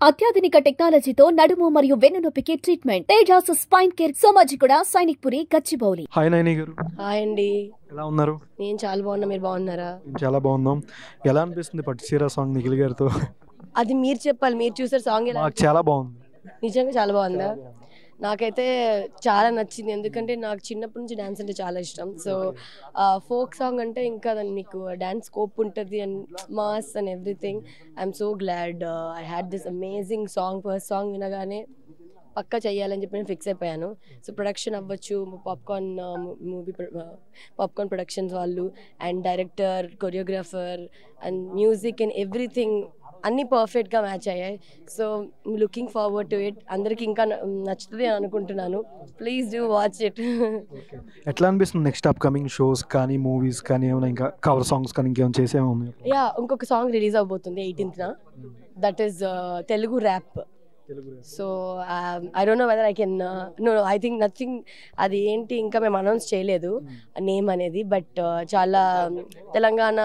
అత్యాధునిక టెక్నాలజీతో నడుము మరియు వెన్నునొప్పికి treatment. Tejas spine care Somajiguda, Sainikpuri, Gachibowli. Hi Naini garu, hi అండి. ఎలా ఉన్నారు? నేను చాలా బాగున్నా, మీరు బాగున్నారా? చాలా బాగున్నాం. ఎలా అనిపిస్తుంది పట్టు చీర సాంగ్ నిఖిల్ గారితో? అది మీరు చెప్పాలి, మీరు చూసారు సాంగ్ ఎలా? నాకు చాలా బాగుంది. నిజంగా చాలా బాగుందా? నాకైతే చాలా నచ్చింది, ఎందుకంటే నాకు చిన్నప్పటి నుంచి డ్యాన్స్ అంటే చాలా ఇష్టం. సో ఫోక్ సాంగ్ అంటే ఇంకా దాన్ని నీకు డ్యాన్స్ స్కోప్ ఉంటుంది and mass and everything. I'm so glad I had this amazing song. First song వినగానే పక్కా చెయ్యాలని చెప్పి నేను ఫిక్స్ అయిపోయాను. సో ప్రొడక్షన్ అవ్వచ్చు, పాప్కార్న్ ప్రొడక్షన్స్ వాళ్ళు and director, choreographer and music and everything అన్నీ పర్ఫెక్ట్గా మ్యాచ్ అయ్యాయి. So looking forward to it. అందరికీ ఇంకా నచ్చుతుంది అని అనుకుంటున్నాను. Please do watch it. ఎట్లా అనిపిస్తుంది నెక్స్ట్ అప్కమింగ్ షోస్ కానీ మూవీస్ కానీ ఏమైనా ఇంకా కవర్ సాంగ్స్ కానీ ఇంకేమైనా చేసేమో? యా, ఇంకొక సాంగ్ రిలీజ్ అవబోతుంది 18th. That is Telugu rap. So I don't know whether I can I think nothing. అది ఏంటి ఇంకా మేము అనౌన్స్ చేయలేదు నేమ్ అనేది, బట్ చాలా తెలంగాణ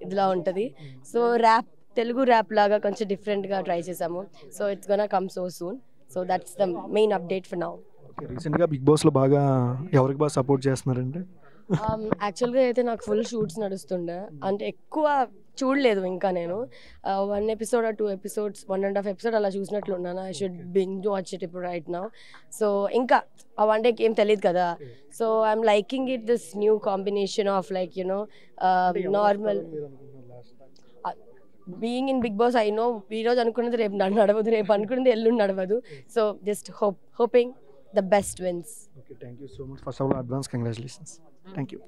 ఇదిలా ఉంటుంది. సో ర్యాప్, తెలుగు ర్యాప్ లాగా కొంచెం డిఫరెంట్గా ట్రై చేసాము. So it's gonna come so soon. So that's the main update for now. రీసెంట్గా బిగ్ బాస్లో బాగా ఎవరికి బాగా సపోర్ట్ చేస్తున్నారంటే? యాక్చువల్గా అయితే నాకు ఫుల్ షూట్స్ నడుస్తుండే, అంటే ఎక్కువ చూడలేదు ఇంకా నేను. 1 episode or 2 episodes, 1.5 episode అలా చూసినట్లున్నాను. I should binge watch it ఇప్పుడు రైట్ నౌ. సో ఇంకా ఆ 1 day ఏం తెలియదు కదా. So I'm liking it, this new combination of like you know normal being in Bigg Boss. I know ఈ రోజు అనుకున్నది రేపు నడవదు, రేపు అనుకున్నది ఎల్లుండి నడవదు. So just hoping the best wins. Thank you so much. First of all, advance congratulations. Thank you.